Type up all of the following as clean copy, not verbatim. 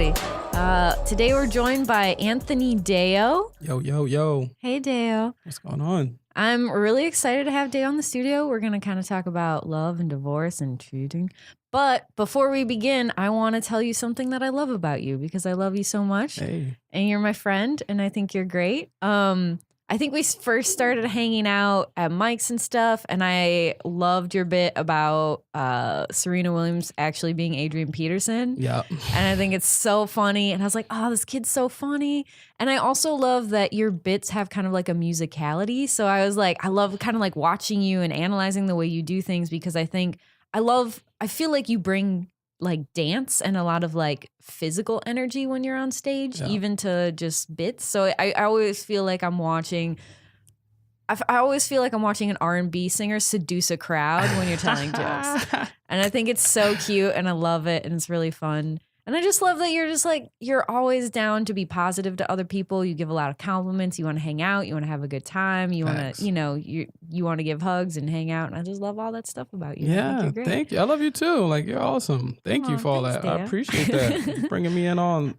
everybody. Today we're joined by Anthony Dayo. Yo. Hey, Dayo. What's going on? I'm really excited to have Dayo on the studio. We're going to kind of talk about love and divorce and cheating. But before we begin, I want to tell you something that I love about you because I love you so much. Hey. And you're my friend, and I think you're great. I think we first started hanging out at Mike's and stuff, and I loved your bit about Serena Williams actually being Adrian Peterson. Yeah. And I think it's so funny. And I was like, oh, this kid's so funny. And I also love that your bits have kind of like a musicality. So I was like, I love kind of like watching you and analyzing the way you do things because I feel like you bring like dance and a lot of like physical energy when you're on stage, even to just bits. So I always feel like I'm watching an R&B singer seduce a crowd when you're telling jokes. And I think it's so cute and I love it and it's really fun. And I just love that you're always down to be positive to other people. You give a lot of compliments. You want to hang out. You want to have a good time. You want to, you want to give hugs and hang out. And I just love all that stuff about you. Yeah, thank you. I love you too. Like, you're awesome. Thank you for all that. Daya. I appreciate that. Bringing me in on,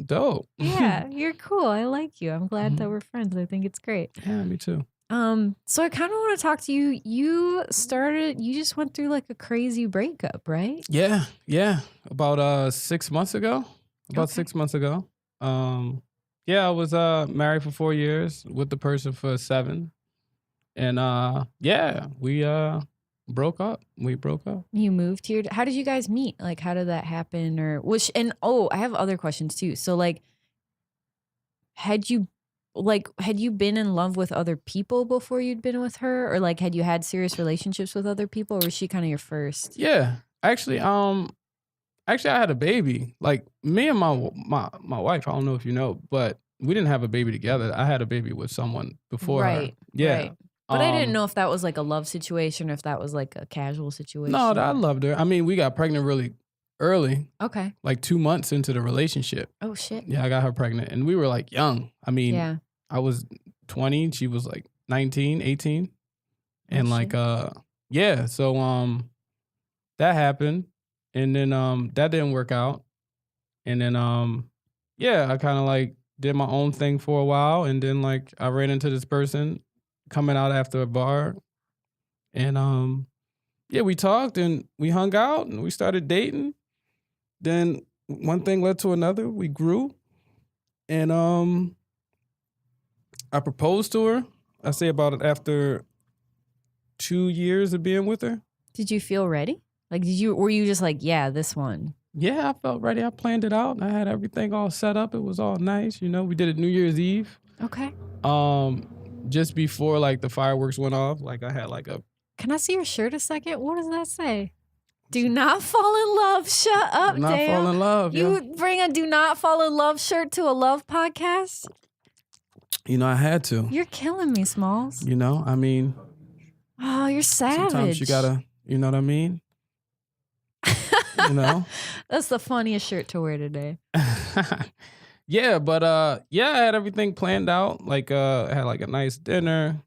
dope. Yeah, you're cool. I like you. I'm glad that we're friends. I think it's great. Yeah, me too. So I kind of want to talk to you. You just went through like a crazy breakup, right? Yeah. About 6 months ago. I was married for 4 years with the person for 7. And we broke up. You moved here. How did you guys meet? Like, how did that happen? I have other questions too. So like, had you been in love with other people before you'd been with her? Or like, had you had serious relationships with other people? Or was she kind of your first? Yeah. Actually, I had a baby. Like, me and my wife, I don't know if you know, but we didn't have a baby together. I had a baby with someone before her. Yeah. Right. But I didn't know if that was like a love situation or if that was like a casual situation. No, I loved her. I mean, we got pregnant really early. Okay. Like 2 months into the relationship. Oh, shit. Yeah, I got her pregnant. And we were like young. I mean, I was 20. She was like 19, 18. And so that happened. And then that didn't work out. And then, I kind of like did my own thing for a while. And then like I ran into this person coming out after a bar. And we talked and we hung out and we started dating. Then one thing led to another. We grew. And I proposed to her. I say about it after 2 years of being with her. Did you feel ready? Like, were you just like, yeah, this one? Yeah, I felt ready. I planned it out. I had everything all set up. It was all nice. We did it New Year's Eve. Okay. Just before like the fireworks went off, like I had like a. Can I see your shirt a second? What does that say? Do not fall in love. Shut up, Do not Dale. fall in love. You bring a do not fall in love shirt to a love podcast? I had to. You're killing me, Smalls. I mean. Oh, you're savage. Sometimes you gotta, you know what I mean? That's the funniest shirt to wear today. Yeah, but I had everything planned out. Like I had like a nice dinner.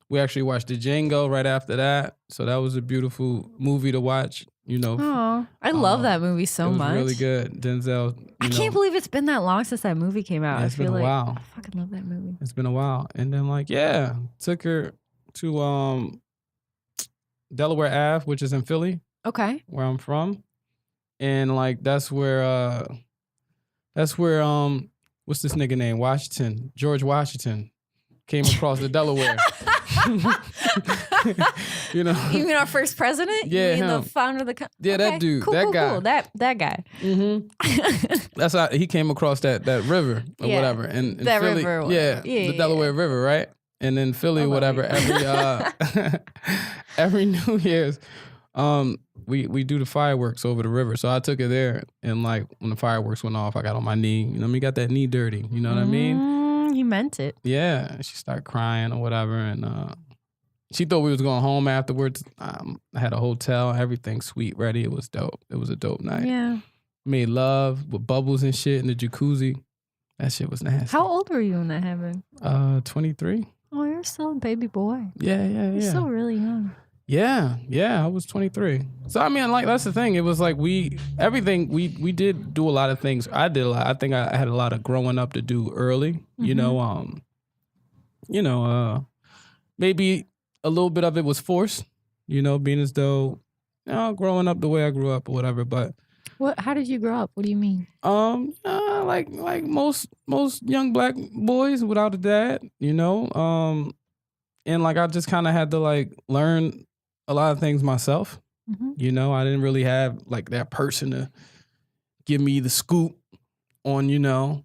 We actually watched the Django right after that. So that was a beautiful movie to watch, Oh, I love that movie so much. It was really good. Denzel. I can't believe it's been that long since that movie came out. Yeah, it's been a while. I fucking love that movie. It's been a while. And then took her to Delaware Ave, which is in Philly. Okay. Where I'm from. And like that's where what's this nigga name? George Washington came across the Delaware. You mean our first president? Yeah, you mean him. The founder of the country? Yeah, that dude, cool, that cool, guy. Cool. That guy. Mm-hmm. That's how he came across that river or whatever. And that Philly, river. the Delaware River, right? And then Philly, whatever. Every New Year's, we do the fireworks over the river. So I took her there, and like when the fireworks went off, I got on my knee. Got that knee dirty. You know what I mean? You meant it. Yeah. She started crying or whatever, and she thought we was going home afterwards. I had a hotel, everything sweet ready. It was dope. It was a dope night. Yeah. Made love with bubbles and shit in the jacuzzi. That shit was nasty. How old were you when that happened? 23. Oh, you're still a baby boy. Yeah. You're still really young. Yeah, I was 23. So I mean, like that's the thing. It was like we did do a lot of things. I did a lot. I think I had a lot of growing up to do early. You know, maybe a little bit of it was forced. Being as though growing up the way I grew up or whatever. But How did you grow up? What do you mean? like most young black boys without a dad. And like I just kind of had to like learn a lot of things myself. I didn't really have like that person to give me the scoop on,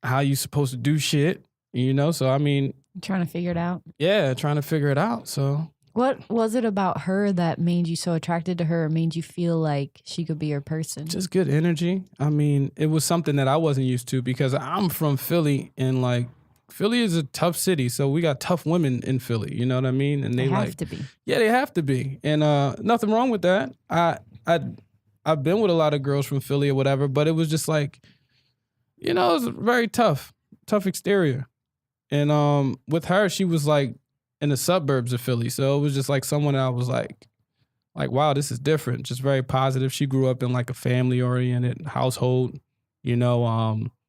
how you supposed to do shit, So I mean, Trying to figure it out. yeah, trying to figure it out. So What was it about her that made you so attracted to her or made you feel like she could be your person? just good energy. I mean, it was something that I wasn't used to because I'm from Philly and like Philly is a tough city, so we got tough women in Philly. You know what I mean? And They they have like, to be. yeah, they have to be, and nothing wrong with that. I've been with a lot of girls from Philly or whatever, but it was just like, it was very tough exterior, and with her, she was like in the suburbs of Philly, so it was just like someone I was like, wow, this is different, just very positive. She grew up in like a family oriented household,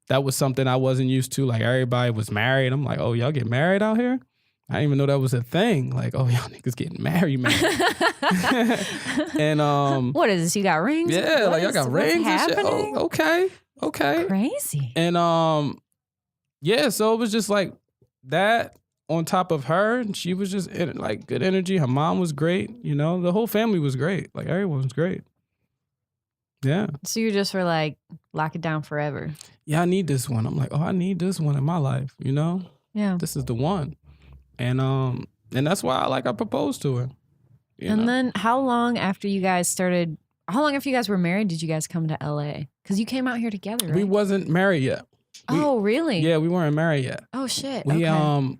that was something I wasn't used to. Like everybody was married. I'm like, oh, y'all get married out here? I didn't even know that was a thing. Like, oh, y'all niggas getting married. And What is this? You got rings? yeah, like y'all got rings and shit. happening? Oh, okay. Crazy. And yeah, so it was just like that on top of her. And she was just in like good energy. Her mom was great. The whole family was great. Like everyone was great. Yeah. So you just were like, lock it down forever. Yeah, I need this one. I'm like, oh, I need this one in my life, Yeah. This is the one. And that's why I proposed to her. Then how long after you guys were married did you guys come to LA? Because you came out here together, right? We wasn't married yet. Oh, really? Yeah, we weren't married yet. Oh shit. We Okay.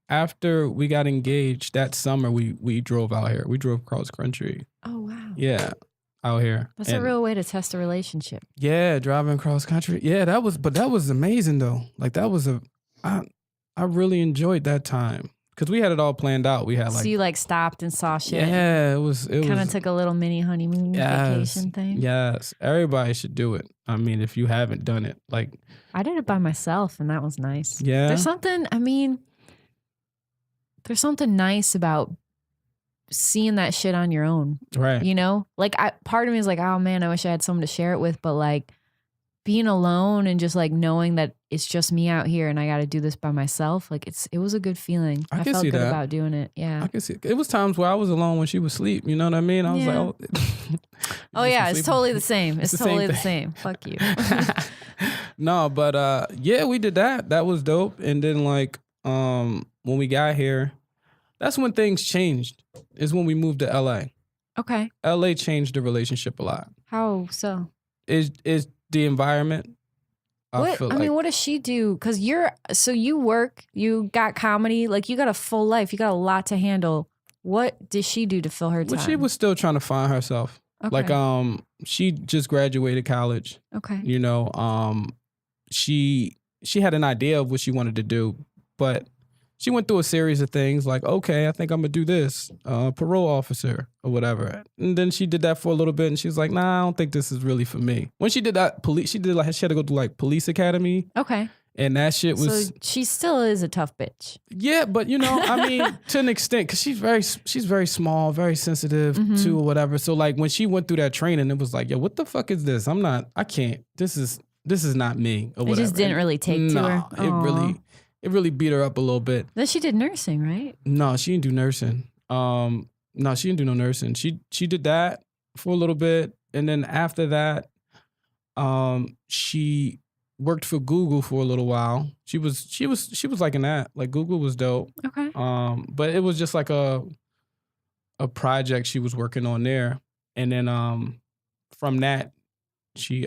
after we got engaged that summer, we drove out here. We drove cross country. Oh wow. Yeah, out here. That's a real way to test a relationship. Yeah, driving cross country. Yeah, that was amazing though. Like that was I really enjoyed that time because we had it all planned out. We had like, so you like stopped and saw shit. yeah, it Kind of took a little mini honeymoon vacation thing. Yes, everybody should do it. I mean, if you haven't done it, like I did it by myself and that was nice. Yeah. There's something nice about seeing that shit on your own. right. Like part of me is like, oh man, I wish I had someone to share it with, but like being alone and just like knowing that it's just me out here and I got to do this by myself, like it was a good feeling. I I can felt see good that. about doing it. Yeah. I can see it was times where I was alone when she was asleep. You know what I mean? I was Yeah. like, oh, Oh yeah, it's totally the same. It's the totally same the thing. same. Fuck you. No, but yeah, we did that. That was dope. And then like when we got here, that's when things changed. Is when we moved to LA. Okay. LA changed the relationship a lot. How so? Is the environment. What does she do? Because you work, you got comedy, like you got a full life, you got a lot to handle. What did she do to fill her time? Well, she was still trying to find herself. Okay. Like she just graduated college. Okay. She had an idea of what she wanted to do, but she went through a series of things like, okay, I think I'm gonna do this, parole officer or whatever. And then she did that for a little bit and she was like, nah, I don't think this is really for me. When she did that, she had to go to like police academy. Okay. And that shit was. So she still is a tough bitch. Yeah, but I mean, to an extent, because she's very small, very sensitive to or whatever. So like when she went through that training, it was like, yo, what the fuck is this? I can't. This is not me or whatever. It just didn't really take to her. It really beat her up a little bit. Then she did nursing, right? No, she didn't do nursing. No, she didn't do no nursing. She did that for a little bit, and then after that, she worked for Google for a little while. She was liking that. Like Google was dope. Okay. But it was just like a project she was working on there, and then from that, she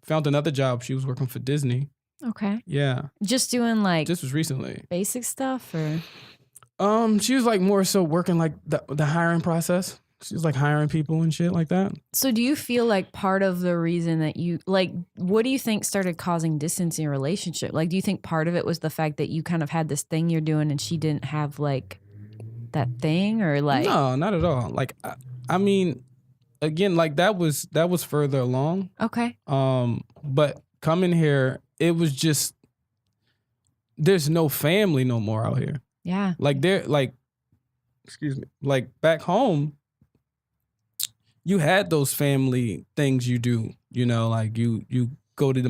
found another job. She was working for Disney. Okay. Yeah. Just doing like This was recently. basic stuff or She was like more so working like the hiring process. She was like hiring people and shit like that. So do you feel like part of the reason that you like what do you think started causing distance in your relationship? Like do you think part of it was the fact that you kind of had this thing you're doing and she didn't have like that thing, or like? No, not at all. Like, I mean, again, like that was further along. Okay. But coming here, it was just there's no family no more out here. Yeah. Like excuse me, like back home, you had those family things you do, like you go to the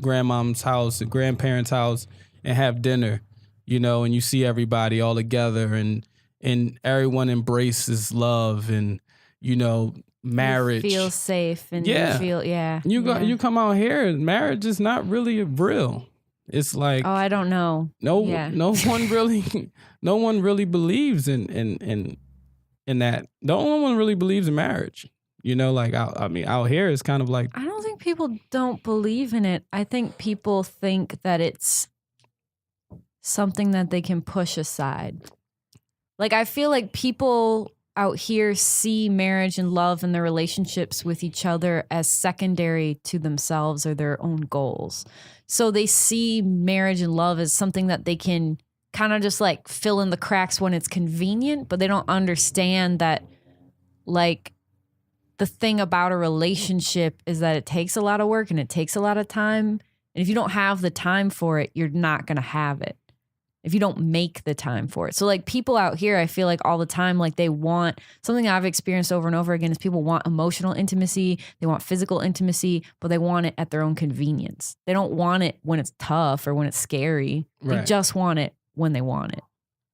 grandmom's house, the grandparents' house and have dinner, and you see everybody all together and everyone embraces love and, marriage. You feel safe and Yeah. you feel, yeah. You come out here and marriage is not really real. It's like, oh, I don't know. no one really believes in that. No one really believes in marriage. Like out here it's kind of like, I don't think people don't believe in it. I think people think that it's something that they can push aside. Like, I feel like people out here see marriage and love and their relationships with each other as secondary to themselves or their own goals. So they see marriage and love as something that they can kind of just like fill in the cracks when it's convenient, but they don't understand that, like, the thing about a relationship is that it takes a lot of work and it takes a lot of time. And if you don't have the time for it, you're not going to have it if you don't make the time for it. So like people out here, I feel like all the time, like they want something I've experienced over and over again is people want emotional intimacy. They want physical intimacy, but they want it at their own convenience. They don't want it when it's tough or when it's scary. Right. They just want it when they want it.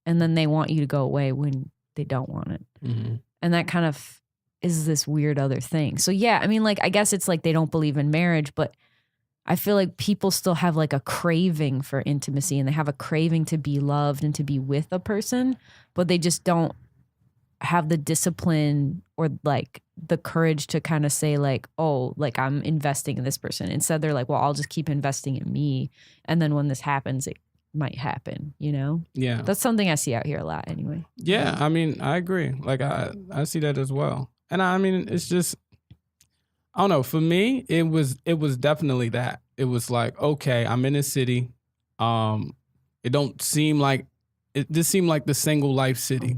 And then they want you to go away when they don't want it. Mm-hmm. And that kind of is this weird other thing. So yeah, I mean, like, I guess it's like they don't believe in marriage, but I feel like people still have like a craving for intimacy and they have a craving to be loved and to be with a person, but they just don't have the discipline or like the courage to kind of say like, oh, like I'm investing in this person. Instead, they're like, well, I'll just keep investing in me. And then when this happens, it might happen, Yeah. That's something I see out here a lot anyway. Yeah. I mean, I agree. Like I see that as well. And I mean, it's just, I don't know. For me, it was definitely that. It was like, okay, I'm in a city. It don't seem like this seemed like the single life city.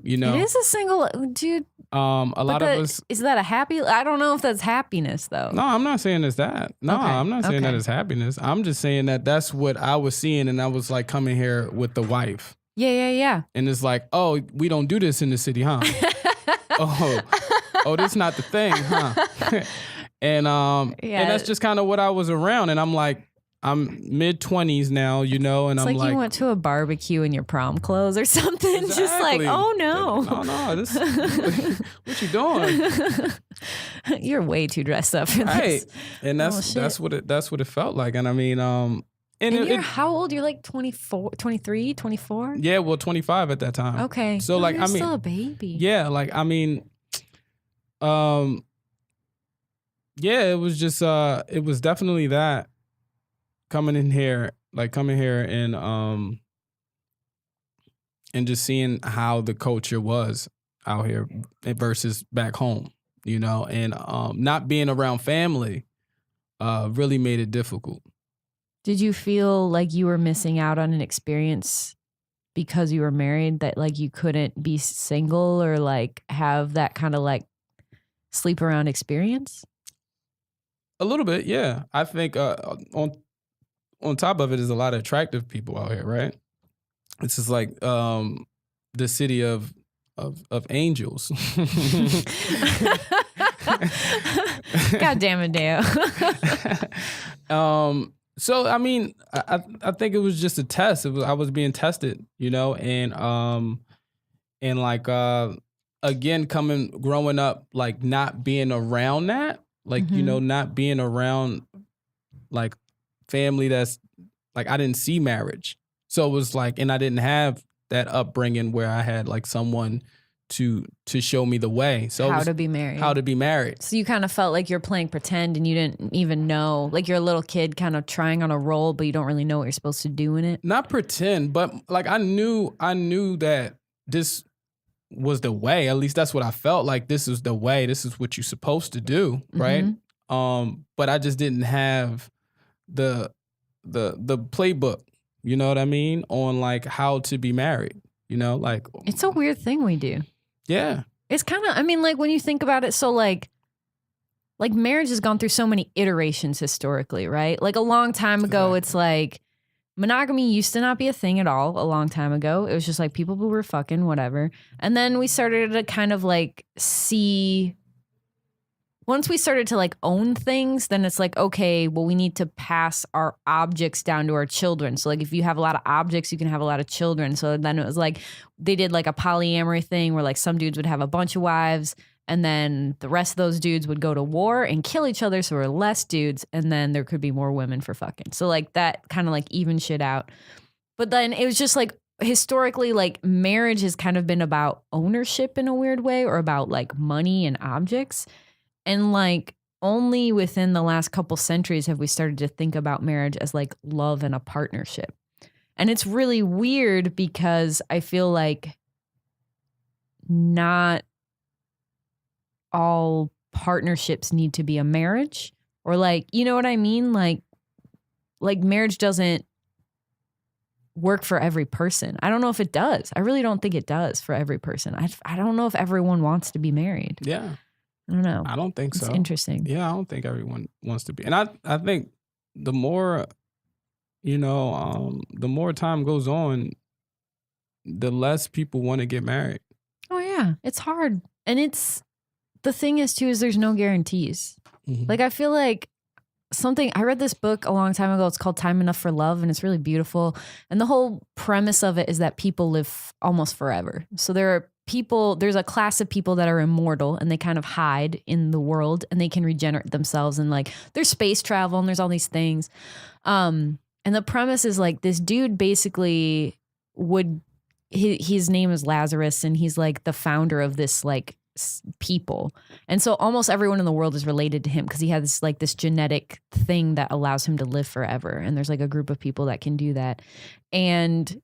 It is a single dude. A lot of us. Is that a happy? I don't know if that's happiness though. No, I'm not saying it's that. No, Okay. I'm not saying that Okay. it's happiness. I'm just saying that that's what I was seeing, and I was like coming here with the wife, Yeah. and it's like, oh, we don't do this in the city, huh? oh, this not the thing, huh? And that's just kind of what I was around, and I'm like, I'm mid-20s now, and It's I'm like you went to a barbecue in your prom clothes or something. Exactly. Just like, oh no. No, this what you doing? You're way too dressed up for Right. this. And that's what it felt like. And I mean, And you're how old? You're like 24, 23, 24? yeah, well, 25 at that time. Okay. So like, you're I mean, still a baby. yeah, like, I mean, yeah, it was just, it was definitely that coming here and just seeing how the culture was out here versus back home, and not being around family really made it difficult. Did you feel like you were missing out on an experience because you were married, that like you couldn't be single or like have that kind of like sleep around experience? A little bit, yeah. I think on top of it is a lot of attractive people out here, right? It's just like the city of angels. God damn it, Dayo. So I mean, I think it was just a test. I was being tested, and like again, growing up, like not being around that, like not being around like family that's like, I didn't see marriage. So it was like, and I didn't have that upbringing where I had like someone to show me the way. So how to be married. So you kind of felt like you're playing pretend and you didn't even know, like you're a little kid kind of trying on a role, but you don't really know what you're supposed to do in it. Not pretend, but like I knew that this was the way. At least that's what I felt like. This is the way. This is what you're supposed to do, right? But I just didn't have the playbook, you know what I mean, on like how to be married, You know, like It's a weird thing we do. yeah. It's kind of, I mean, like when you think about it, so like marriage has gone through so many iterations historically, right? Like a long time ago, Exactly. it's like monogamy used to not be a thing at all a long time ago. It was just like people who were fucking whatever. And then we started to kind of like see, once we started to like own things, then it's like, okay, well, we need to pass our objects down to our children. So like if you have a lot of objects, you can have a lot of children. So then it was like they did like a polyamory thing where like some dudes would have a bunch of wives and then the rest of those dudes would go to war and kill each other. So there were less dudes and then there could be more women for fucking. So like that kind of like even shit out. But then it was just like historically, like marriage has kind of been about ownership in a weird way or about like money and objects. And like only within the last couple centuries have we started to think about marriage as like love and a partnership. And it's really weird because I feel like not all partnerships need to be a marriage or like, you know what I mean? Like marriage doesn't work for every person. I don't know if it does. I really don't think it does for every person. I don't know if everyone wants to be married. Yeah. I don't know. I don't think so. It's interesting. Yeah, I don't think everyone wants to be. And I think the more, you know, the more time goes on, the less people want to get married. Oh yeah, it's hard. And it's, the thing is too, is there's no guarantees. Mhm. Like I feel like I read this book a long time ago. It's called Time Enough for Love and it's really beautiful. And the whole premise of it is that people live almost forever. So there's a class of people that are immortal and they kind of hide in the world and they can regenerate themselves and like there's space travel and there's all these things. And the premise is like this dude basically his name is Lazarus and he's like the founder of this like people. And so almost everyone in the world is related to him because he has this genetic thing that allows him to live forever. And there's like a group of people that can do that. And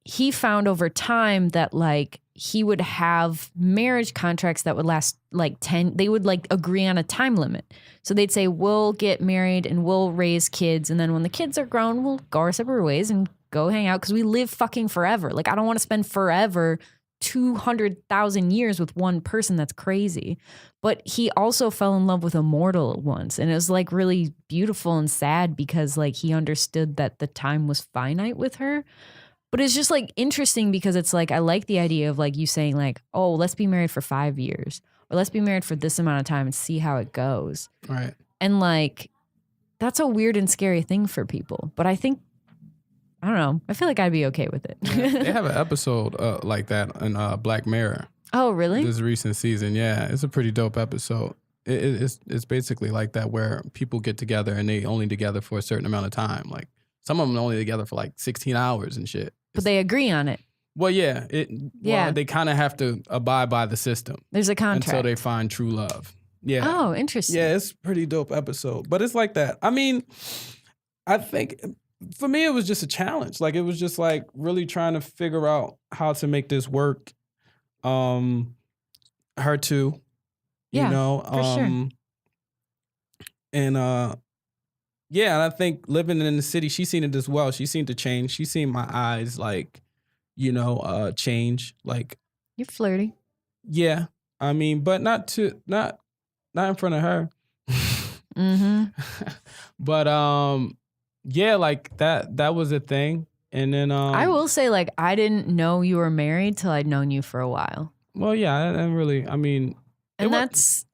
he found over time that like he would have marriage contracts that would last like 10, they would like agree on a time limit. So they'd say, we'll get married and we'll raise kids. And then when the kids are grown, we'll go our separate ways and go hang out because we live fucking forever. Like I don't want to spend forever 200,000 years with one person. That's crazy. But he also fell in love with a mortal once. And it was like really beautiful and sad because like he understood that the time was finite with her. But it's just like interesting because it's like I like the idea of like you saying like, oh, let's be married for 5 years or let's be married for this amount of time and see how it goes. Right. And like that's a weird and scary thing for people. But I think, I don't know, I feel like I'd be okay with it. Yeah, they have an episode like that in Black Mirror. Oh, really? This recent season. Yeah, it's a pretty dope episode. It's basically like that where people get together and they only together for a certain amount of time. Like some of them are only together for like 16 hours and shit. But they agree on it. Well, yeah. They kind of have to abide by the system. There's a contract. Until they find true love. Yeah. Oh, interesting. Yeah, it's a pretty dope episode. But it's like that. I mean, I think for me, it was just a challenge. Like, it was just like really trying to figure out how to make this work. Her too. Yeah, you know? for sure. And yeah, and I think living in the city, she's seen it as well. She seemed to change. She's seen my eyes like, change. Like You're flirty. Yeah. I mean, but not in front of her. Mm-hmm. But yeah, like that was a thing. And then I will say, like, I didn't know you were married till I'd known you for a while. Well, yeah, and really, I mean, and that's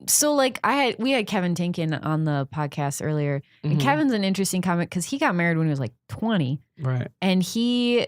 so like we had Kevin Tinkin on the podcast earlier, and Kevin's an interesting comic because he got married when he was like 20, right? And he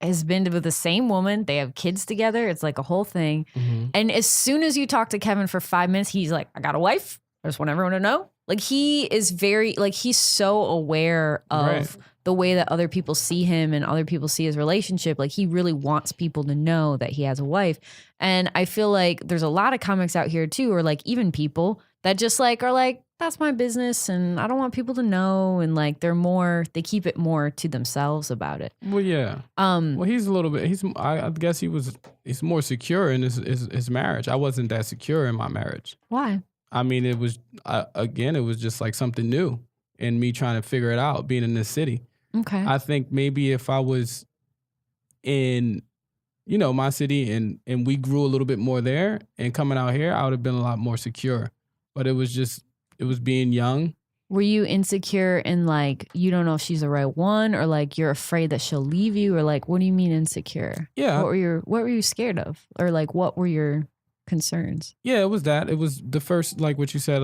has been with the same woman. They have kids together. It's like a whole thing. And as soon as you talk to Kevin for 5 minutes, he's like, "I got a wife. I just want everyone to know." Like he is very like he's so aware of the way that other people see him and other people see his relationship. Like he really wants people to know that he has a wife. And I feel like there's a lot of comics out here too, or like even people that just like are like, that's my business and I don't want people to know. And like they keep it more to themselves about it. Well, yeah. Well, he's a little bit, I guess he's more secure in his marriage. I wasn't that secure in my marriage. Why? I mean, it was, again, it was just like something new and me trying to figure it out being in this city. Okay. I think maybe if I was in, my city and we grew a little bit more there, and coming out here, I would have been a lot more secure. But it was being young. Were you insecure in like, you don't know if she's the right one, or like you're afraid that she'll leave you, or like, what do you mean insecure? Yeah. What were you scared of? Or like, what were your concerns? Yeah, it was that. It was the first, like what you said,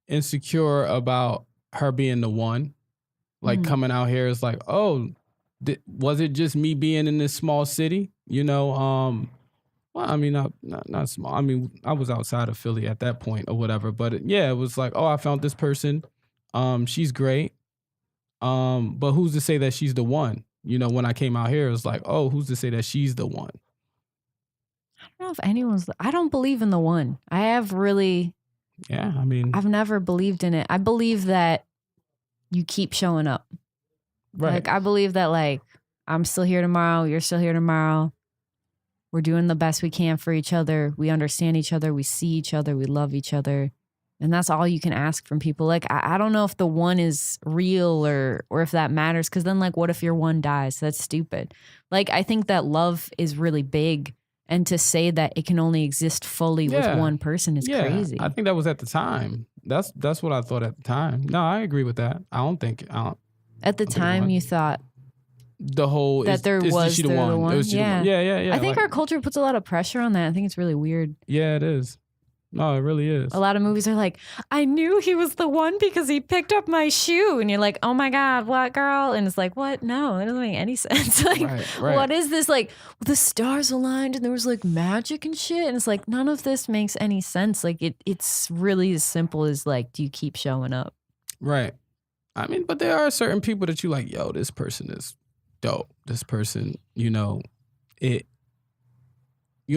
insecure about her being the one. Like coming out here is like, oh, was it just me being in this small city? Well, I mean, not small. I mean, I was outside of Philly at that point or whatever. But it was like, oh, I found this person. She's great. But who's to say that she's the one? When I came out here, it was like, oh, who's to say that she's the one? I don't know if anyone's. I don't believe in the one. I have really. Yeah, I mean, I've never believed in it. I believe that you keep showing up. Right. Like, I believe that, like, I'm still here tomorrow. You're still here tomorrow. We're doing the best we can for each other. We understand each other. We see each other. We love each other. And that's all you can ask from people. Like, I don't know if the one is real or if that matters. Because then, like, what if your one dies? That's stupid. Like, I think that love is really big. And to say that it can only exist fully with one person is crazy. I think that was at the time. That's what I thought at the time. No, I agree with that. At the time, you thought the whole that there was the one. It was yeah. Yeah. I think our culture puts a lot of pressure on that. I think it's really weird. Yeah, it is. No, it really is. A lot of movies are like, I knew he was the one because he picked up my shoe. And you're like, oh my God, what, girl? And it's like, what? No, that doesn't make any sense. Like, right. What is this? Like, the stars aligned and there was like magic and shit. And it's like, none of this makes any sense. Like, it's really as simple as like, do you keep showing up? Right. I mean, but there are certain people that you like, yo, this person is dope. This person, you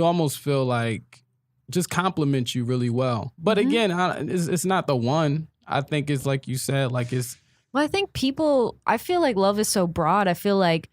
almost feel like just compliment you really well. But again, it's not the one. I think it's like you said, like it's. Well, I feel like love is so broad. I feel like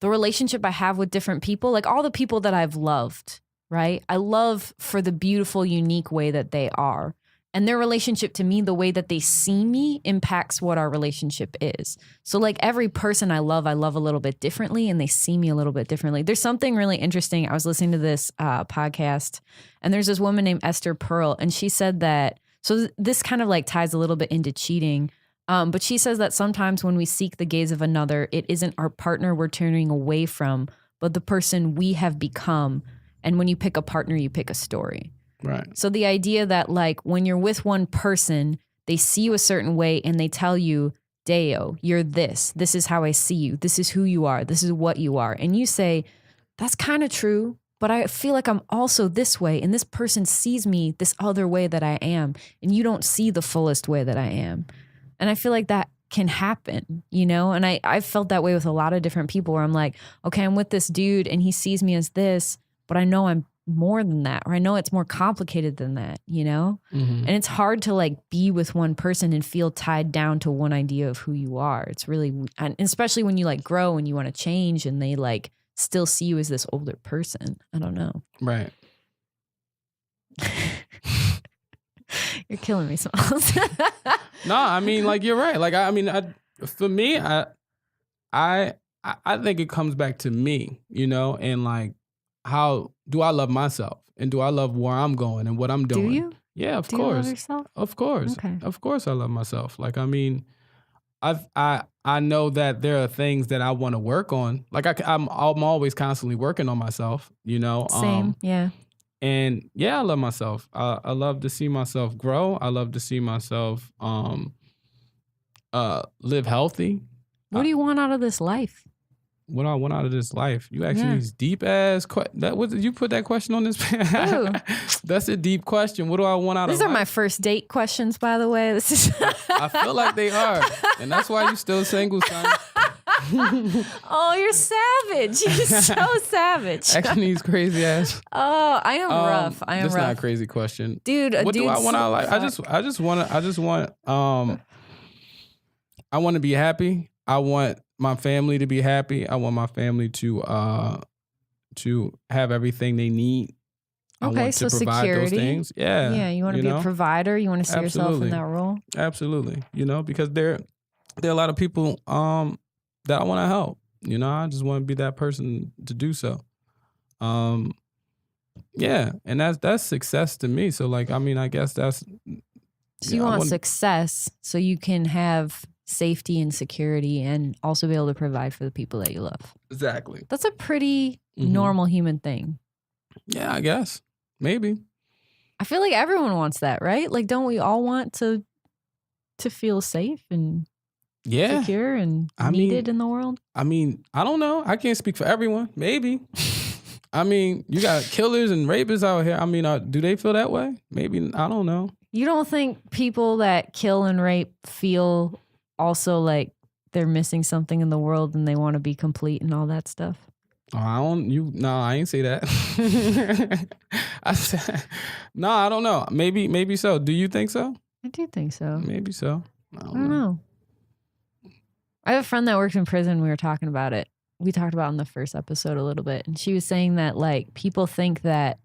the relationship I have with different people, like all the people that I've loved, right? I love for the beautiful, unique way that they are. And their relationship to me, the way that they see me impacts what our relationship is. So like every person I love a little bit differently and they see me a little bit differently. There's something really interesting. I was listening to this podcast and there's this woman named Esther Pearl. And she said that, so this kind of like ties a little bit into cheating. But she says that sometimes when we seek the gaze of another, it isn't our partner we're turning away from, but the person we have become. And when you pick a partner, you pick a story. Right. So the idea that like when you're with one person, they see you a certain way and they tell you, Dayo, you're this. This is how I see you. This is who you are. This is what you are. And you say, that's kind of true, but I feel like I'm also this way. And this person sees me this other way that I am. And you don't see the fullest way that I am. And I feel like that can happen, And I've felt that way with a lot of different people where I'm like, okay, I'm with this dude and he sees me as this, but I know I'm more than that, or I know it's more complicated than that, And it's hard to like be with one person and feel tied down to one idea of who you are. It's really, and especially when you like grow and you want to change and they like still see you as this older person. I don't know. Right. You're killing me, Smalls. No, I mean, like you're right. Like for me, I think it comes back to me, and like how do I love myself and do I love where I'm going and what I'm doing? Do you? Yeah, of do course. You love yourself? Of course. Okay. Of course I love myself. Like, I mean, I know that there are things that I want to work on. Like I'm always constantly working on myself, Same, yeah. And yeah, I love myself. I love to see myself grow. I love to see myself live healthy. What do you want out of this life? What do I want out of this life? You asking these deep ass you put that question on this? That's a deep question. What do I want out of life? These are my first date questions, by the way. This is I feel like they are. And that's why you still single, son. Oh, you're savage. You're so savage. Asking these crazy ass. Oh, I am rough. I am rough. That's not a crazy question. Dude, what do I want out of life? I want to be happy. I want my family to be happy. I want my family to have everything they need. Okay, I want so to provide security. those things. Yeah. Yeah, you want to be a provider. You want to see yourself in that role. Absolutely. Because there are a lot of people that I want to help. You know, I just want to be that person to do so. Um, yeah, and that's success to me. So like, I mean, I guess that's So you want success so you can have safety and security and also be able to provide for the people that you love. Exactly. That's a pretty normal human thing. Yeah, I guess. Maybe. I feel like everyone wants that, right? Like, don't we all want to feel safe and secure and needed in the world? I mean, I don't know. I can't speak for everyone. Maybe. I mean, you got killers and rapists out here. I mean, do they feel that way? Maybe. I don't know. You don't think people that kill and rape feel also like they're missing something in the world and they want to be complete and all that stuff? Oh, I ain't say that. No, I don't know. Maybe so. Do you think so? I do think so. Maybe so. I don't know. I have a friend that works in prison. We were talking about it. We talked about it in the first episode a little bit. And she was saying that like people think that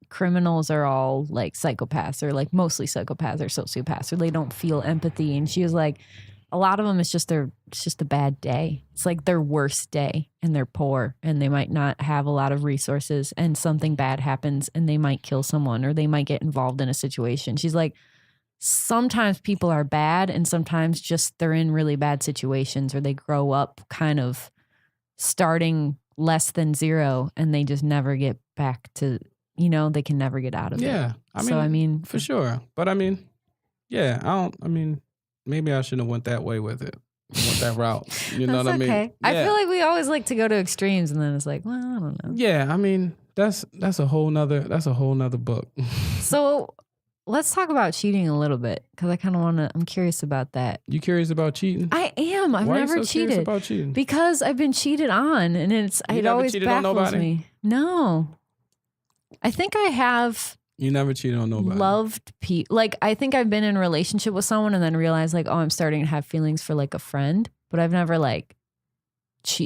criminals are all like psychopaths or like mostly psychopaths or sociopaths or they don't feel empathy. And she was like, a lot of them, it's just a bad day. It's like their worst day and they're poor and they might not have a lot of resources and something bad happens and they might kill someone or they might get involved in a situation. She's like, sometimes people are bad and sometimes just they're in really bad situations or they grow up kind of starting less than zero and they just never get back to, you know, they can never get out of it. Yeah. I mean, for sure. But I mean, yeah, maybe I shouldn't have went that way with it. Went that route. You know what I mean? Okay. Yeah. I feel like we always like to go to extremes and then it's like, well, I don't know. Yeah, I mean, that's a whole nother book. So let's talk about cheating a little bit because I kind of I'm curious about that. You curious about cheating? I am. I've never Why are you so cheated. Curious about cheating? Because I've been cheated on and it always baffles me. No. I think I have. You never cheated on nobody. Loved people. Like, I think I've been in a relationship with someone and then realized like, oh, I'm starting to have feelings for like a friend, but I've never like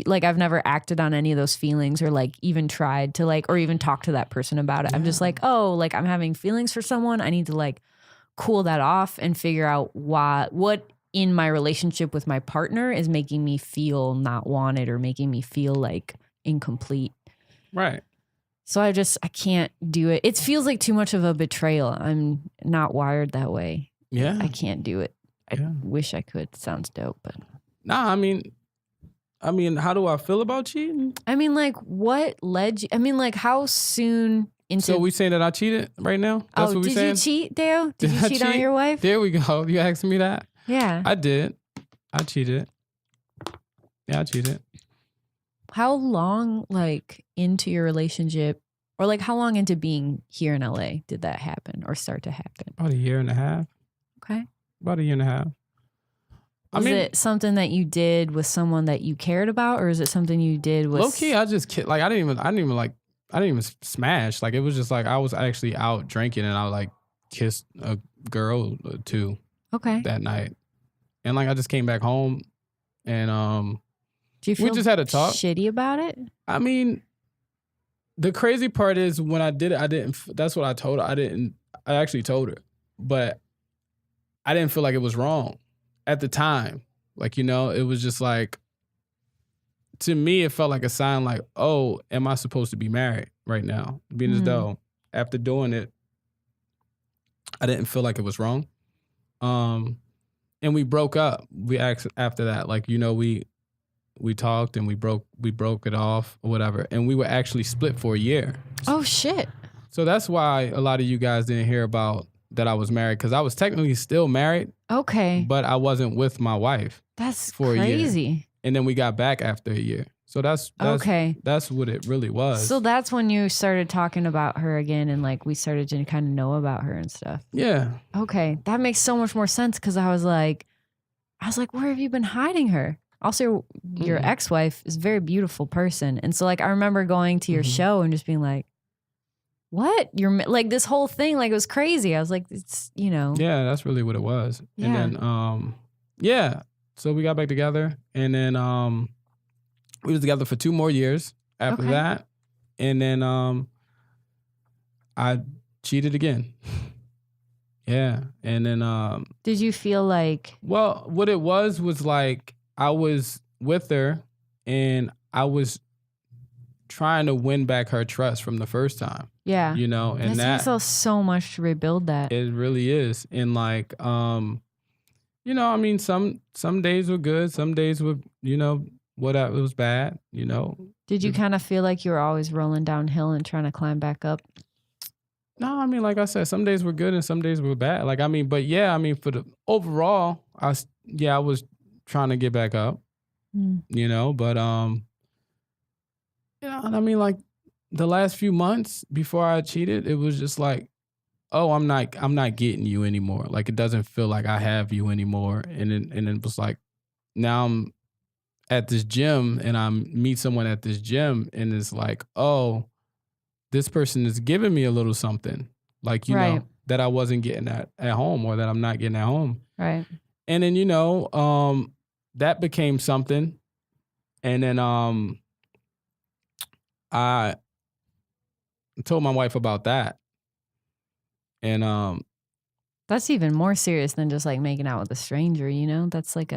I've never acted on any of those feelings or like even tried to like, or even talk to that person about it. Yeah. I'm just like, oh, like I'm having feelings for someone. I need to like cool that off and figure out what in my relationship with my partner is making me feel not wanted or making me feel like incomplete. Right. So I can't do it. It feels like too much of a betrayal. I'm not wired that way. Yeah. I can't do it. I wish I could. It sounds dope, but. Nah, I mean, how do I feel about cheating? I mean, like, what led you? I mean, like, how soon into. So we saying that I cheated right now? That's what we saying? Did you cheat, Dayo? Did you cheat on your wife? There we go. You asking me that? Yeah. I did. I cheated. Yeah, I cheated. How long, like, into your relationship, or like, how long into being here in LA did that happen or start to happen? About a year and a half. Okay. About a year and a half. Was it something that you did with someone that you cared about, or is it something you did with? Low key, I just like I didn't even smash. Like it was just like I was actually out drinking and I like kissed a girl or two. Okay. That night, and like I just came back home, and do you feel we just had a talk. Shitty about it? I mean, the crazy part is when I did it, I didn't. That's what I told her. I actually told her, but I didn't feel like it was wrong at the time. Like, you know, it was just like, to me, it felt like a sign like, oh, am I supposed to be married right now? Being as though after doing it, I didn't feel like it was wrong. And we broke up. We after that, like, you know, we talked and we broke it off or whatever. And we were actually split for a year. Oh, shit. So that's why a lot of you guys didn't hear about that I was married, because I was technically still married. Okay. But I wasn't with my wife. That's for crazy. A year. And then we got back after a year. So that's okay. That's what it really was. So that's when you started talking about her again and like we started to kind of know about her and stuff. Yeah. Okay. That makes so much more sense, because I was like, where have you been hiding her? Also, your ex-wife is a very beautiful person. And so like I remember going to your show and just being like, what? You're like, this whole thing, like, it was crazy. I was like, it's, you know. Yeah, that's really what it was. Yeah. And then, yeah. So we got back together, and then we was together for 2 more years after that. And then I cheated again. Yeah. And then did you feel like, well, what it was like I was with her and I was trying to win back her trust from the first time. Yeah. You know, and It that takes us so much to rebuild that. it really is. And like, you know, I mean, some days were good, some days were, you know, whatever, it was bad, you know. Did you kind of feel like you were always rolling downhill and trying to climb back up? No, I mean, like I said, some days were good and some days were bad. Like, I mean, but yeah, I mean, for the overall, I was trying to get back up, you know, but, you know, and I mean, like the last few months before I cheated, it was just like, oh, I'm not getting you anymore. Like, it doesn't feel like I have you anymore. And it was like, now I'm at this gym and I meet someone at this gym and it's like, oh, this person is giving me a little something, like, you know, that I wasn't getting at home or that I'm not getting at home. Right. And then, you know, that became something. And then I told my wife about that. And that's even more serious than just like making out with a stranger, you know? That's like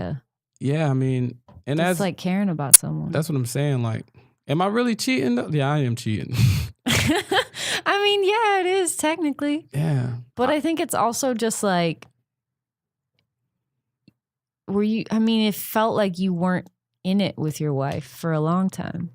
yeah, I mean, and that's like caring about someone. That's what I'm saying. Like, am I really cheating though? Yeah, I am cheating. I mean, yeah, it is technically. Yeah. But I think it's also just like, I mean, it felt like you weren't in it with your wife for a long time.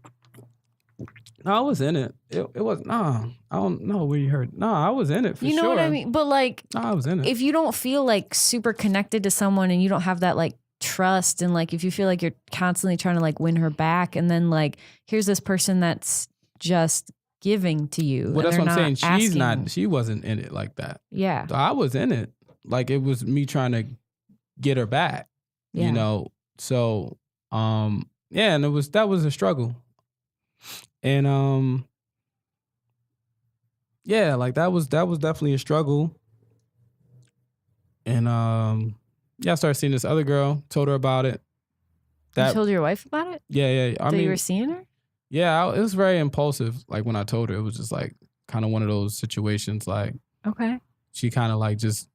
No, I was in it. It was, I don't know where you heard. No, I was in it for sure. You know what I mean? But like, no, I was in it. If you don't feel like super connected to someone and you don't have that like trust, and like if you feel like you're constantly trying to like win her back, and then like here's this person that's just giving to you. Well, that's what I'm saying. She wasn't in it like that. Yeah. So I was in it. Like, it was me trying to get her back, you know? So, yeah, and that was a struggle. And, yeah, like that was definitely a struggle. And, yeah, I started seeing this other girl, told her about it. You told your wife about it? Yeah. I mean, you were seeing her? Yeah, it was very impulsive. Like, when I told her, it was just like kind of one of those situations. Like, okay, she kind of like just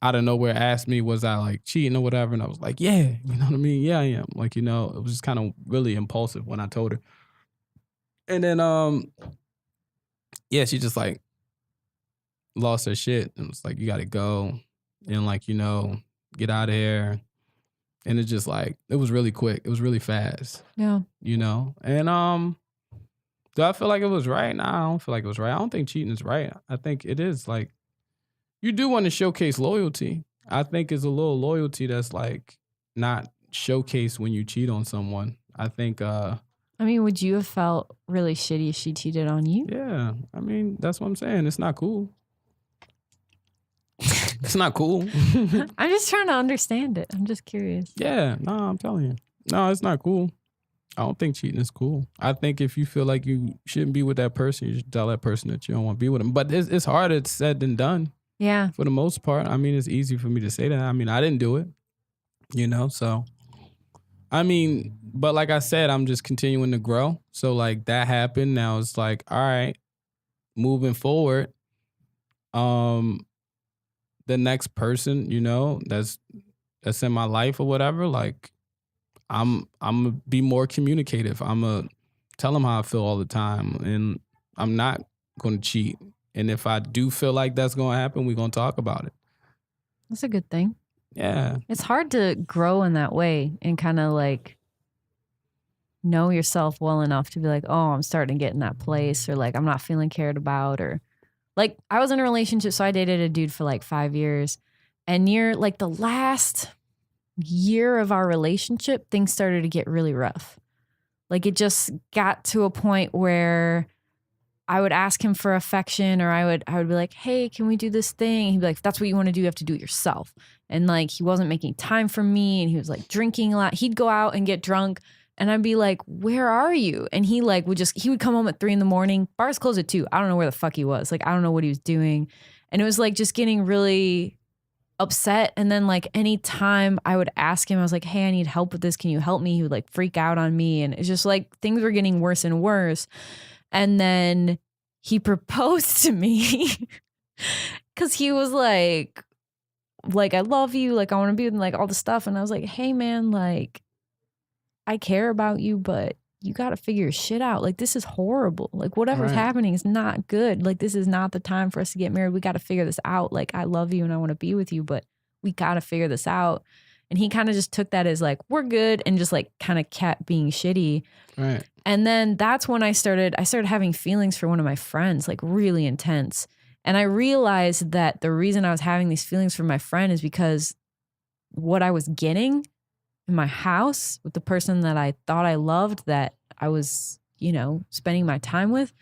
out of nowhere asked me, was I like cheating or whatever? And I was like, yeah, you know what I mean? Yeah, I am. Like, you know, it was just kind of really impulsive when I told her. And then, yeah, she just like lost her shit and was like, you gotta go and like, you know, get out of here. And it's just like, it was really quick. It was really fast. Yeah. You know? And do I feel like it was right? Nah, I don't feel like it was right. I don't think cheating is right. I think it is like, you do want to showcase loyalty. I think it's a little loyalty that's like not showcased when you cheat on someone. I think I mean, would you have felt really shitty if she cheated on you? Yeah. I mean, that's what I'm saying. It's not cool. It's not cool. I'm just trying to understand it. I'm just curious. Yeah, no, I'm telling you. No, it's not cool. I don't think cheating is cool. I think if you feel like you shouldn't be with that person, you should tell that person that you don't want to be with them. But it's harder said than done. Yeah. For the most part. I mean, it's easy for me to say that. I mean, I didn't do it, you know, so. I mean, but like I said, I'm just continuing to grow. So like that happened. Now it's like, all right, moving forward. The next person, you know, that's in my life or whatever, like I'm gonna be more communicative. I'm gonna tell them how I feel all the time, and I'm not gonna cheat. And if I do feel like that's gonna happen, we're gonna talk about it. That's a good thing. Yeah. It's hard to grow in that way and kind of like know yourself well enough to be like, oh, I'm starting to get in that place, or like I'm not feeling cared about, or like I was in a relationship. So I dated a dude for like 5 years, and near like the last year of our relationship, things started to get really rough. Like it just got to a point where I would ask him for affection, or I would be like, hey, can we do this thing? And he'd be like, if that's what you want to do, you have to do it yourself. And like, he wasn't making time for me, and he was like drinking a lot. He'd go out and get drunk, and I'd be like, where are you? And he like he would come home at 3 a.m. Bars close at 2. I don't know where the fuck he was. Like, I don't know what he was doing. And it was like just getting really upset. And then like anytime I would ask him, I was like, hey, I need help with this. Can you help me? He would like freak out on me. And it's just like things were getting worse and worse. And then he proposed to me because he was like, I love you. Like, I want to be with, like all the stuff. And I was like, hey man, like, I care about you, but you got to figure your shit out. Like, this is horrible. Like, whatever's Right. happening is not good. Like, this is not the time for us to get married. We got to figure this out. Like, I love you and I want to be with you, but we got to figure this out. And he kind of just took that as like, we're good, and just like kind of kept being shitty. Right. And then that's when I started having feelings for one of my friends, like really intense. And I realized that the reason I was having these feelings for my friend is because what I was getting in my house with the person that I thought I loved, that I was, you know, spending my time with,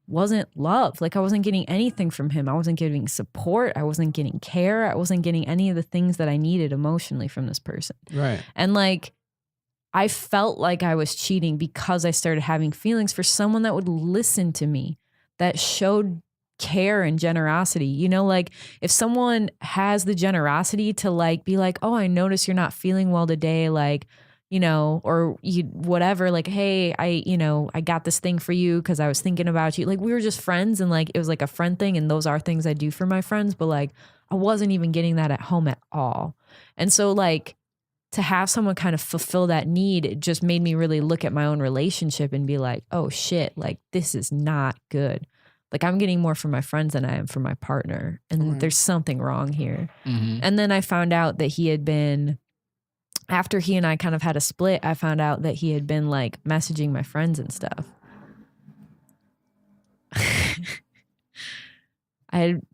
wasn't love. Like, I wasn't getting anything from him. I wasn't getting support. I wasn't getting care. I wasn't getting any of the things that I needed emotionally from this person. Right. And like, I felt like I was cheating because I started having feelings for someone that would listen to me, that showed care and generosity. You know, like, if someone has the generosity to like be like, oh, I notice you're not feeling well today, like, you know, or you whatever, like, hey, I got this thing for you because I was thinking about you. Like, we were just friends, and like, it was like a friend thing, and those are things I do for my friends, but like, I wasn't even getting that at home at all. And so like, to have someone kind of fulfill that need, it just made me really look at my own relationship and be like, oh shit, like, this is not good. Like, I'm getting more from my friends than I am from my partner. And there's something wrong here. Mm-hmm. And then I found out that he had been, after he and I kind of had a split, I found out that he had been like messaging my friends and stuff.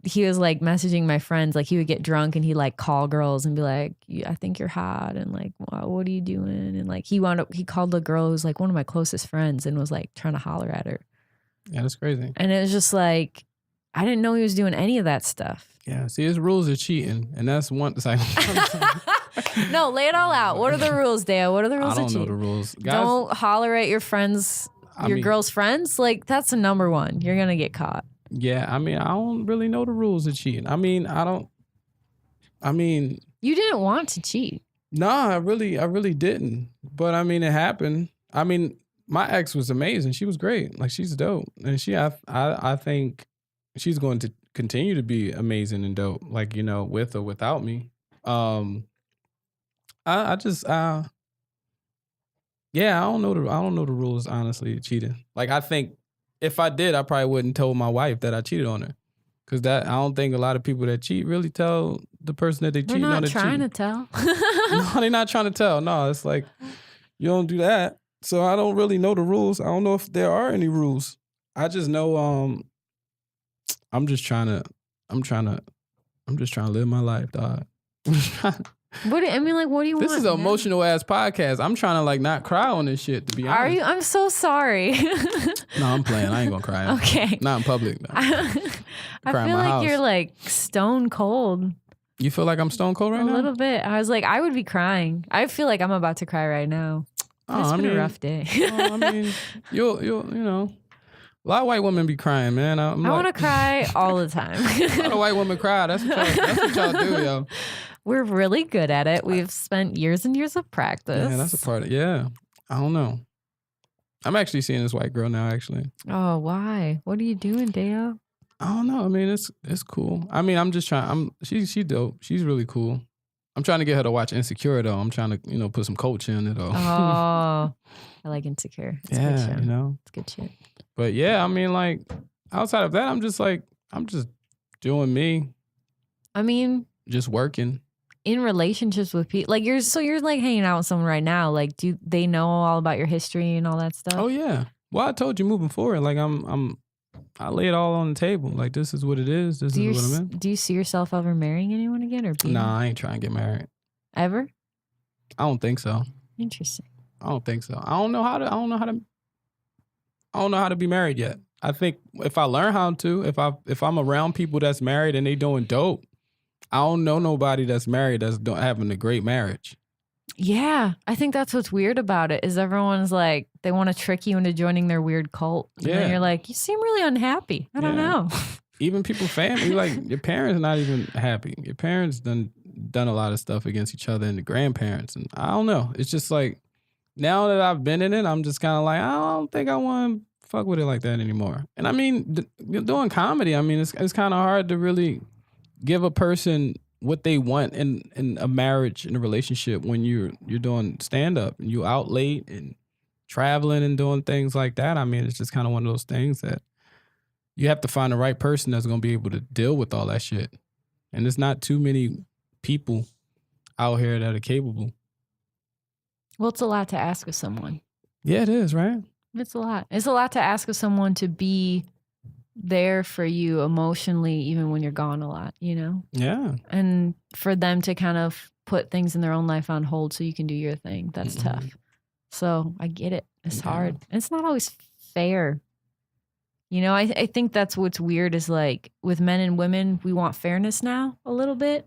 He was like messaging my friends, like he would get drunk and he'd like call girls and be like, I think you're hot, and like, wow, what are you doing? And like, he called the girl who's like one of my closest friends and was like trying to holler at her. Yeah, that's crazy. And it was just like, I didn't know he was doing any of that stuff. Yeah, see, his rules are cheating, and that's one. It's like, no, lay it all out. What are the rules, Dale? What are the rules? I don't know the rules. Guys, don't holler at your friends, girl's friends. Like, that's the number one. You're gonna get caught. Yeah, I mean, I don't really know the rules of cheating. I mean, you didn't want to cheat. Nah, I really didn't. But I mean, it happened. I mean, my ex was amazing. She was great. Like, she's dope, and I think she's going to continue to be amazing and dope. Like, you know, with or without me. Yeah, I don't know the rules, honestly, of cheating. Like, I think if I did, I probably wouldn't tell my wife that I cheated on her. Because I don't think a lot of people that cheat really tell the person that they cheat on. They're not trying to tell. No, they're not trying to tell. No, it's like, you don't do that. So I don't really know the rules. I don't know if there are any rules. I just know I'm just trying to live my life, dog. What do you want? This is an emotional ass podcast. I'm trying to like not cry on this shit, to be honest. Are you? I'm so sorry. No, I'm playing. I ain't gonna cry. Okay. Not in public. No. I feel like you're like stone cold. You feel like I'm stone cold right now? A little bit. I was like, I would be crying. I feel like I'm about to cry right now. It's been a rough day. I mean, you'll you know. A lot of white women be crying, man. I want to cry all the time. A lot of white women cry. That's what y'all do, yo. We're really good at it. We've spent years and years of practice. Yeah, that's a part of it. Yeah. I don't know. I'm actually seeing this white girl now, actually. Oh, why? What are you doing, Dayo? I don't know. I mean, it's cool. I mean, I'm just trying. She's dope. She's really cool. I'm trying to get her to watch Insecure, though. I'm trying to, put some coach in it. Oh, I like Insecure. It's a good show. It's good shit. But yeah, I mean, like, outside of that, I'm just doing me. I mean, just working. In relationships with people, like you're like hanging out with someone right now. Like, do they know all about your history and all that stuff? Oh yeah. Well, I told you moving forward. Like I lay it all on the table. Like, this is what it is. This is what I'm in. Do you see yourself ever marrying anyone again, or being? Nah, I ain't trying to get married. Ever? I don't think so. Interesting. I don't think so. I don't know how to be married yet. I think if I learn how to, if I'm around people that's married and they doing dope, I don't know nobody that's married that's having a great marriage. Yeah, I think that's what's weird about it is everyone's like, they want to trick you into joining their weird cult. And then you're like, you seem really unhappy. I don't know. Even people, family, like your parents not even happy. Your parents done a lot of stuff against each other and the grandparents. And I don't know. It's just like, now that I've been in it, I'm just kind of like, I don't think I want to fuck with it like that anymore. And I mean, doing comedy, I mean, it's kind of hard to really give a person what they want in a marriage, in a relationship, when you're doing stand up and you out late and traveling and doing things like that. I mean, it's just kind of one of those things that you have to find the right person that's going to be able to deal with all that shit. And there's not too many people out here that are capable. Well, it's a lot to ask of someone. Yeah, it is, right? It's a lot. It's a lot to ask of someone to be there for you emotionally, even when you're gone a lot, you know? Yeah. And for them to kind of put things in their own life on hold so you can do your thing. That's tough. So I get it. It's hard. And it's not always fair. You know, I think that's what's weird is like with men and women, we want fairness now a little bit.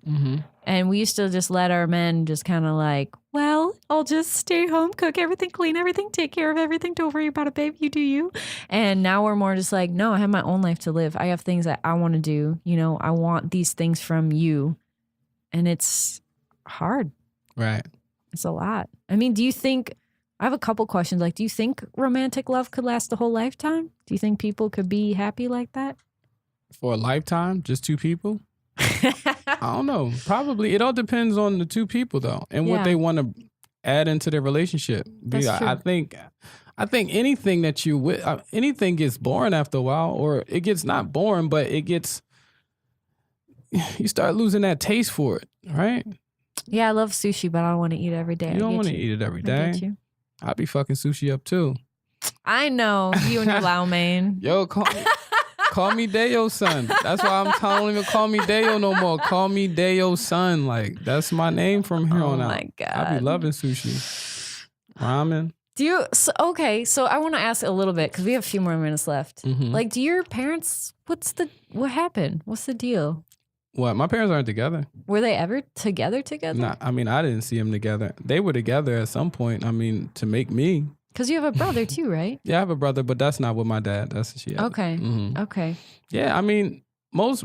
And we used to just let our men just kind of like, well, I'll just stay home, cook everything, clean everything, take care of everything. Don't worry about it, babe. You do you. And now we're more just like, no, I have my own life to live. I have things that I want to do. You know, I want these things from you. And it's hard. Right. It's a lot. I mean, do you think, I have a couple questions. Like, do you think romantic love could last a whole lifetime? Do you think people could be happy like that? For a lifetime? Just two people? I don't know. Probably. It all depends on the two people, though, and what they want to add into their relationship. That's true. I think anything that you with anything gets boring after a while, or it gets not boring, but it gets, you start losing that taste for it, right? Yeah, I love sushi, but I don't want to eat it every day. You don't want to eat it every day. I get you. I'd be fucking sushi up too. I know you and your Lao mein. Yo, call me Dayo son. That's why don't even call me Dayo no more. Call me Dayo son. Like, that's my name from here on out. Oh my God. I be loving sushi. Ramen. So I want to ask a little bit because we have a few more minutes left. Like, do your parents, what happened? What's the deal? What? My parents aren't together. Were they ever together? Nah, I mean, I didn't see them together. They were together at some point. I mean, to make me. Because you have a brother too, right? Yeah, I have a brother, but that's not with my dad. That's she. Okay. Okay. Yeah, I mean, most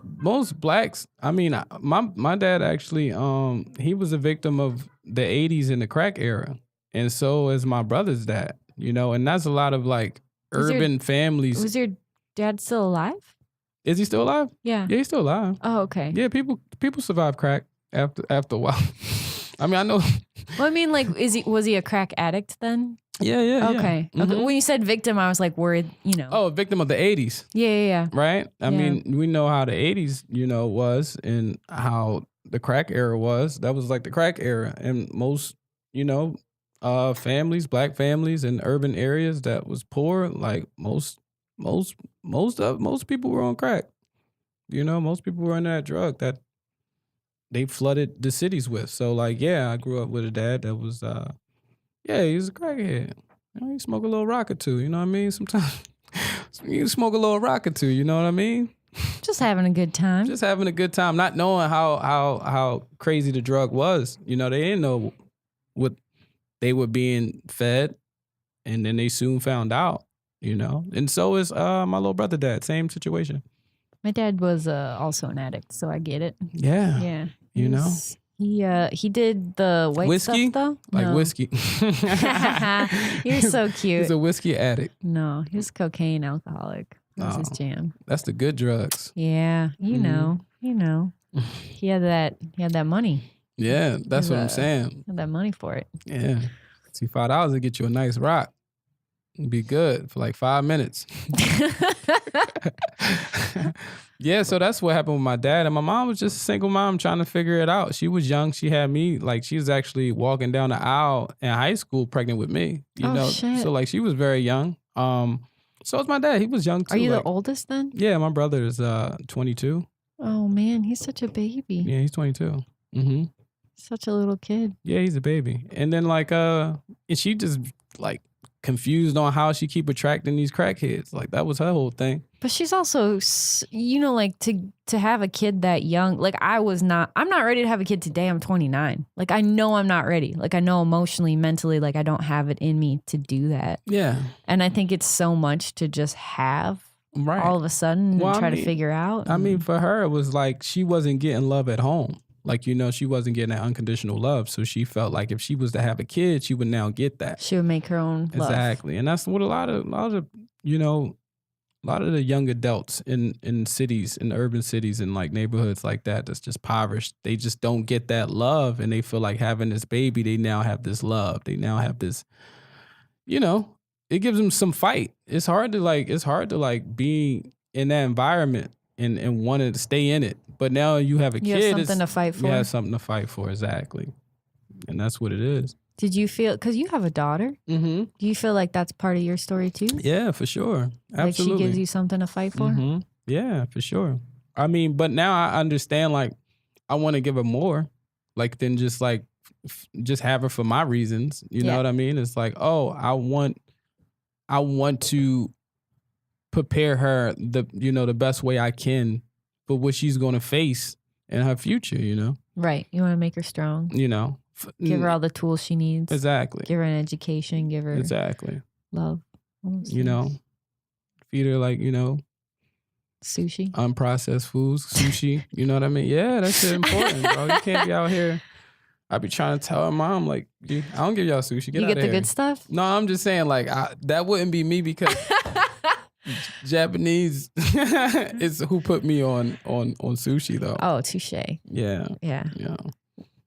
blacks. I mean, my dad actually, he was a victim of the '80s and the crack era, and so is my brother's dad. You know, and that's a lot of like urban families. Was your dad still alive? Is he still alive? Yeah. Yeah, he's still alive. Oh, okay. Yeah, people survive crack after a while. I mean, I know. Well, I mean, like, was he a crack addict then? Yeah. Okay. Okay. When you said victim, I was like worried, you know. Oh, a victim of the 80s. Yeah. Right? I mean, we know how the 80s, you know, was and how the crack era was. That was like the crack era. And most, you know, families, black families in urban areas that was poor, like most people were on crack. You know, most people were on that drug that they flooded the cities with. So like, yeah, I grew up with a dad that was he was a crackhead. You know, he smoked a little rock or two, you know what I mean? Sometimes you smoke a little rock or two, you know what I mean? Just having a good time. Just having a good time, not knowing how crazy the drug was. You know, they didn't know what they were being fed, and then they soon found out, you know? And so is my little brother dad, same situation. My dad was also an addict, so I get it. Yeah. Yeah. You know? He did the white whiskey? stuff though? Like No. whiskey. You're so cute. He's a whiskey addict. No, he was cocaine alcoholic. That was his jam. That's the good drugs. Yeah, you know. He had that money. Yeah, that's what I'm saying. Had that money for it. Yeah. See, $5 to get you a nice rock. It'd be good for like 5 minutes. Yeah, so that's what happened with my dad. And my mom was just a single mom trying to figure it out. She was young. She had me, like, she was actually walking down the aisle in high school pregnant with me. You know? Shit. So, like, she was very young. So was my dad. He was young, too. Are you like, the oldest then? Yeah, my brother is 22. Oh, man, he's such a baby. Yeah, he's 22. Mm-hmm. Such a little kid. Yeah, he's a baby. And then, like, and she just, like, confused on how she keep attracting these crackheads. Like, that was her whole thing. But she's also, you know, like to have a kid that young, like I'm not ready to have a kid today. I'm 29. Like, I know I'm not ready. Like, I know emotionally, mentally, like I don't have it in me to do that. Yeah. And I think it's so much to just have all of a sudden and try to figure out. I mean, for her, it was like she wasn't getting love at home. Like, you know, she wasn't getting that unconditional love. So she felt like if she was to have a kid, she would now get that. She would make her own love. Exactly. And that's what a lot of, you know, A lot of the young adults in cities, in urban cities, and like neighborhoods like that, that's just impoverished. They just don't get that love, and they feel like having this baby, they now have this love. They now have this, you know, it gives them some fight. It's hard to like be in that environment and want to stay in it. But now you have a You kid. have something to fight for. You have something to fight for, exactly. And that's what it is. Did you feel, because you have a daughter, Mm-hmm. do you feel like that's part of your story too? Yeah, for sure. Absolutely. Like she gives you something to fight for? Mm-hmm. Yeah, for sure. I mean, but now I understand, like, I want to give her more, like, than just like, just have her for my reasons. You know what I mean? It's like, oh, I want to prepare her the best way I can for what she's going to face in her future, Right. You want to make her strong. Give her all the tools she needs. Exactly. Give her an education. Give her love. Feed her like, sushi. Unprocessed foods, sushi. You know what I mean? Yeah, that shit important, bro. You can't be out here. I be trying to tell her mom, like, I don't give y'all sushi. Get you out get of the here. good stuff? No, I'm just saying, like, that wouldn't be me because Japanese is who put me on sushi, though. Oh, touche. Yeah. Yeah.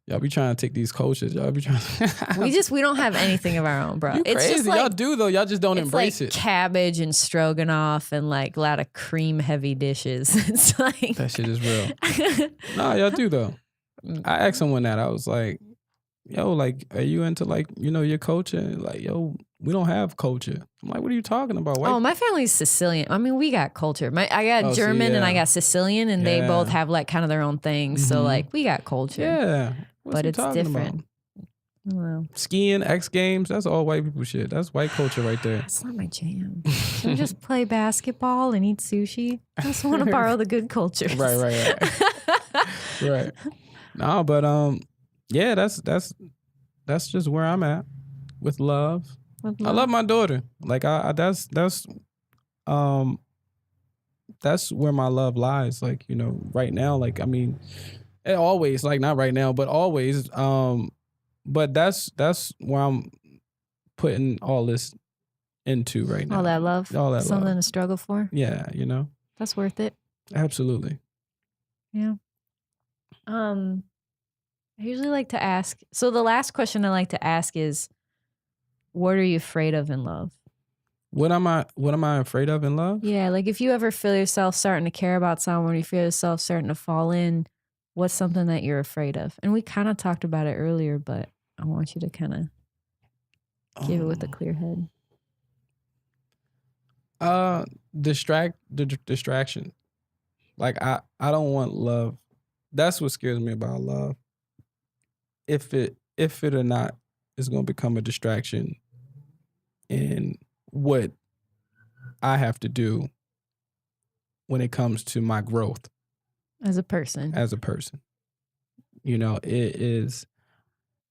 Y'all be trying to take these cultures. Y'all be trying to... we don't have anything of our own, bro. You It's crazy. just like, y'all do, though. Y'all just don't embrace like it. Cabbage and stroganoff and like a lot of cream heavy dishes. It's like... That shit is real. Nah, y'all do, though. I asked someone that. I was like, yo, like, are you into like, your culture? Like, yo, we don't have culture. I'm like, what are you talking about? Oh, my family's Sicilian. I mean, we got culture. I got German and I got Sicilian, and they both have like kind of their own things. Mm-hmm. So like, we got culture. Yeah. But it's different. Well, skiing, X Games, that's all white people shit. That's white culture right there. That's not my jam. Can we just play basketball and eat sushi? I just want to borrow the good cultures. Right. Right. No, but yeah, that's just where I'm at with love. I love my daughter. Like that's where my love lies. Like, right now, like, I mean, always, like, not right now, but always. But that's where I'm putting all this into right now. All that love. Something love. To struggle for. Yeah, That's worth it. Absolutely. Yeah. I usually like to ask. So the last question I like to ask is, what are you afraid of in love? What am I afraid of in love? Yeah, like if you ever feel yourself starting to care about someone, you feel yourself starting to fall in, what's something that you're afraid of? And we kind of talked about it earlier, but I want you to kind of give it with a clear head. Distraction. Like I don't want love. That's what scares me about love. If it or not is going to become a distraction in what I have to do when it comes to my growth as a person. It is,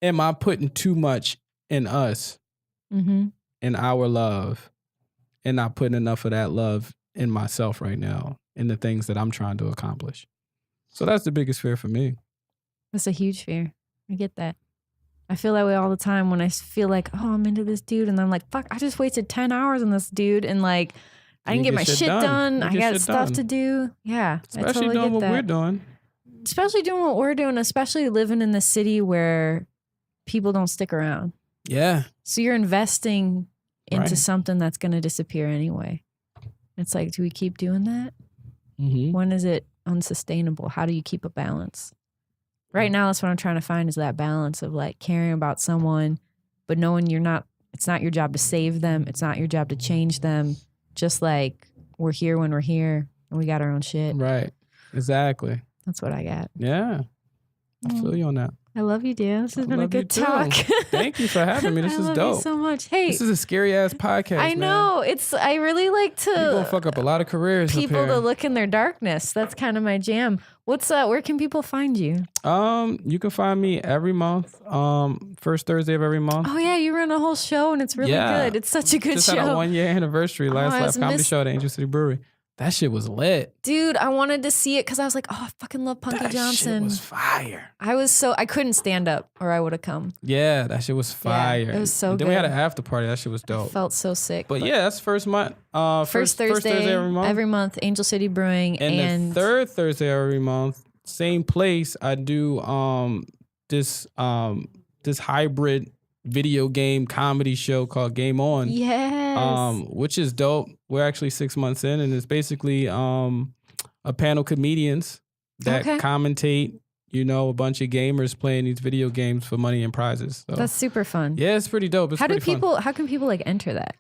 am I putting too much in us, in our love, and not putting enough of that love in myself right now, in the things that I'm trying to accomplish? So that's the biggest fear for me. That's a huge fear. I get that. I feel that way all the time when I feel like, oh, I'm into this dude. And I'm like, fuck, I just wasted 10 hours on this dude. And like, I didn't get my shit done. I got stuff to do. Yeah. Especially I totally doing get what that. we're doing. Especially doing what we're doing, especially living in the city where people don't stick around. Yeah. So you're investing into something that's going to disappear anyway. It's like, do we keep doing that? Mm-hmm. When is it unsustainable? How do you keep a balance? Right now, that's what I'm trying to find, is that balance of like caring about someone, but knowing it's not your job to save them. It's not your job to change them. Just like we're here when we're here and we got our own shit. Right. Exactly. That's what I got. Yeah. I feel you on that. I love you, dear. This has been a good talk. Thank you for having me. This is dope. I love you so much. Hey, this is a scary ass podcast. I know. Man. I really like to. You're gonna fuck up a lot of careers. People to look in their darkness. That's kind of my jam. Where can people find you? You can find me every month. First Thursday of every month. Oh yeah, you run a whole show and it's really good. It's such a good show. Just had a 1-year anniversary. Last Live Comedy Show at Angel City Brewery. That shit was lit. Dude, I wanted to see it because I was like, oh, I fucking love Punky That Johnson. shit was fire. I couldn't stand up or I would have come. Yeah, that shit was fire. Yeah, it was so and then good. we had an after party. That shit was dope. I felt so sick. But yeah, that's first month. First Thursday every month, Angel City Brewing. And the third Thursday every month, same place, I do this hybrid video game comedy show called Game On. Yes. Which is dope. We're actually 6 months in, and it's basically a panel of comedians that commentate, a bunch of gamers playing these video games for money and prizes. So, that's super fun. yeah, it's pretty dope. How can people like enter that?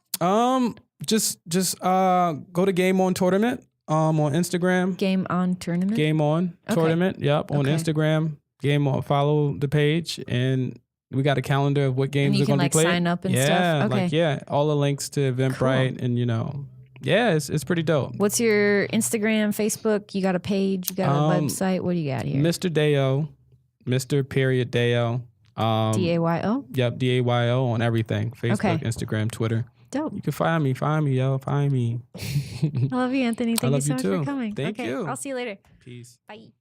Just go to Game On Tournament on Instagram. Game On Tournament? Game On Tournament. Yep. On Instagram. Game On. Follow the page, and we got a calendar of what games are going to be played. Sign up and stuff. Okay. All the links to Eventbrite and it's pretty dope. What's your Instagram, Facebook? You got a page? You got a website? What do you got here? Mr. Dayo, Mr. Period Dayo. Dayo? Yep, Dayo on everything. Facebook, Instagram, Twitter. Dope. You can find me, yo. Find me. I love you, Anthony. Thank you so much for coming. Thank you. I'll see you later. Peace. Bye.